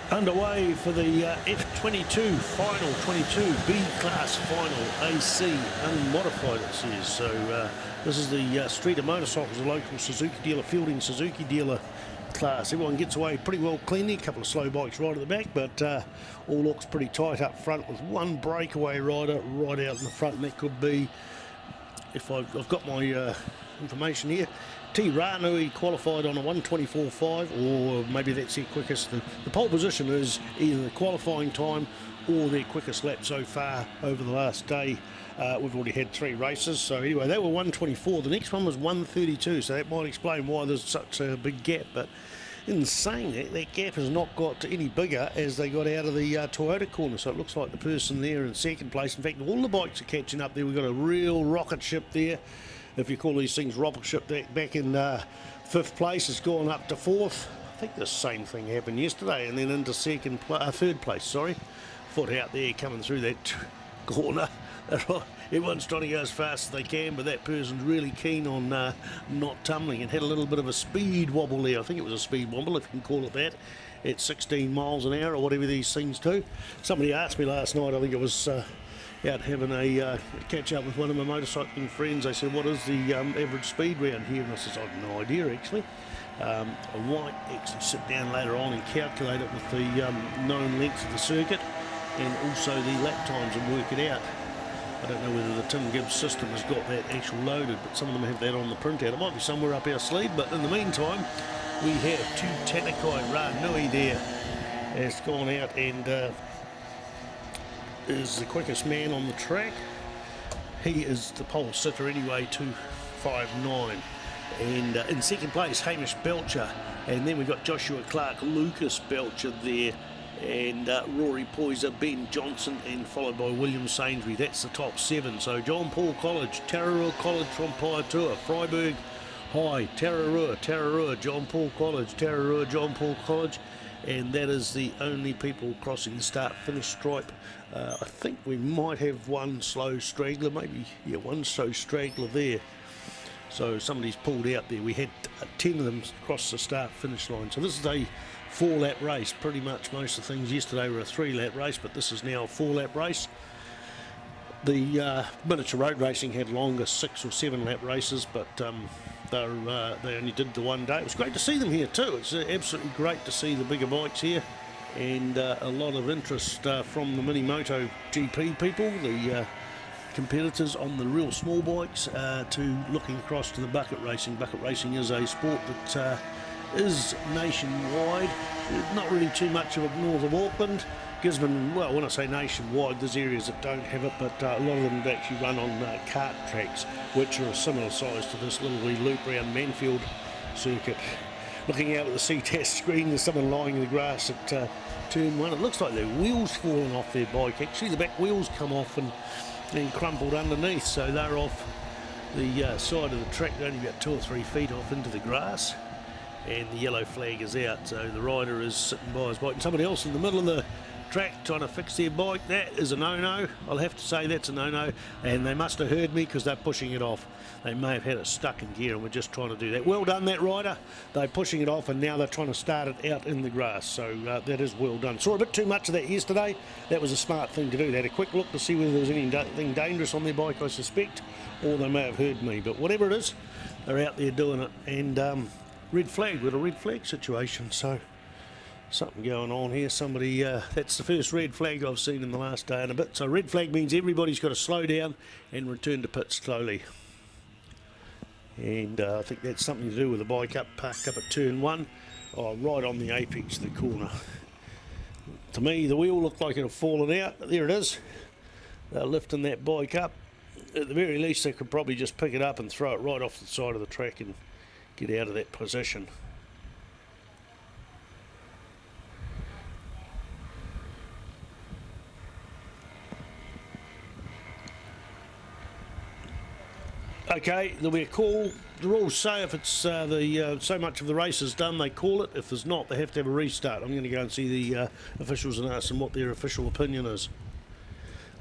Underway for the F22 final, 22 B class final, AC unmodified it says. So this is the Street of Motorcycles, a local Suzuki dealer, fielding Suzuki dealer class. Everyone gets away pretty well cleanly, a couple of slow bikes right at the back, but all looks pretty tight up front with one breakaway rider right out in the front, and that could be, if I've got my information here, T. Ranui qualified on a 1:24.5, or maybe that's their quickest. The pole position is either the qualifying time or their quickest lap so far over the last day. We've already had 3 races, so anyway, they were 1:24. The next one was 1:32, so that might explain why there's such a big gap. But in saying that, that gap has not got any bigger as they got out of the Toyota corner. So it looks like the person there in second place. In fact, all the bikes are catching up there. We've got a real rocket ship there. If you call these things rocket ship, back in 5th place, it's gone up to 4th. I think the same thing happened yesterday, and then into 3rd place. Sorry, foot out there coming through that corner. Everyone's trying to go as fast as they can, but that person's really keen on not tumbling, and had a little bit of a speed wobble there. I think it was a speed wobble, if you can call it that, at 16 miles an hour or whatever these things do. Somebody asked me last night, I think it was out having a catch up with one of my motorcycling friends. They said, what is the average speed round here? And I said, I've no idea actually. I might actually sit down later on and calculate it with the known length of the circuit and also the lap times and work it out. I don't know whether the Tim Gibbs system has got that actual loaded, but some of them have that on the printout. It might be somewhere up our sleeve, but in the meantime, we have Two Tanakai Ranui there. Has gone out and is the quickest man on the track. He is the pole sitter anyway, 2:59. And in second place, Hamish Belcher. And then we've got Joshua Clark, Lucas Belcher there. And Rory Poyser, Ben Johnson, and followed by William Sainsbury. That's the top 7. So John Paul College, Tararua College from Paiatua, Freiburg High, Tararua, John Paul College, Tararua, John Paul College. And that is the only people crossing the start-finish stripe. I think we might have one slow straggler, maybe, yeah, one slow straggler there. So somebody's pulled out there. We had 10 of them cross the start-finish line. So this is a 4-lap race. Pretty much most of the things yesterday were a 3-lap race, but this is now a 4-lap race. The miniature road racing had longer 6 or 7-lap races, but they only did the one day. It was great to see them here too. It's absolutely great to see the bigger bikes here, and a lot of interest from the Mini Moto GP people, the competitors on the real small bikes, to looking across to the bucket racing. Bucket racing is a sport that is nationwide. Not really too much of it north of Auckland. Gisborne, well, when I say nationwide, there's areas that don't have it, but a lot of them actually run on kart tracks, which are a similar size to this little wee loop around Manfeild circuit. Looking out at the Ctas screen, there's someone lying in the grass at turn 1. It looks like their wheels falling off their bike. Actually, the back wheels come off and crumpled underneath, so they're off the side of the track. They're only about 2 or 3 feet off into the grass, and the yellow flag is out, so the rider is sitting by his bike, and somebody else in the middle of the track trying to fix their bike. That is a no-no. I'll have to say that's a no-no, and they must have heard me because they're pushing it off. They may have had it stuck in gear, and we're just trying to do that. Well done, that rider. They're pushing it off, and now they're trying to start it out in the grass, so that is well done. Saw a bit too much of that yesterday. That was a smart thing to do. They had a quick look to see whether there was anything dangerous on their bike, I suspect, or they may have heard me, but whatever it is, they're out there doing it. And red flag, with a red flag situation, so something going on here. Somebody, that's the first red flag I've seen in the last day and a bit. So red flag means everybody's got to slow down and return to pit slowly. And I think that's something to do with the bike parked up at turn 1, right on the apex of the corner. To me, the wheel looked like it had fallen out, but there it is. They're lifting that bike up. At the very least, they could probably just pick it up and throw it right off the side of the track and get out of that position. Okay, there'll be a call. The rules say if it's so much of the race is done, they call it. If there's not, they have to have a restart. I'm going to go and see the officials and ask them what their official opinion is.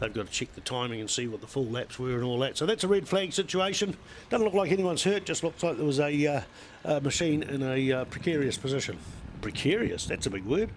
They've got to check the timing and see what the full laps were and all that. So that's a red flag situation. Doesn't look like anyone's hurt, just looks like there was a machine in a precarious position. Precarious, that's a big word.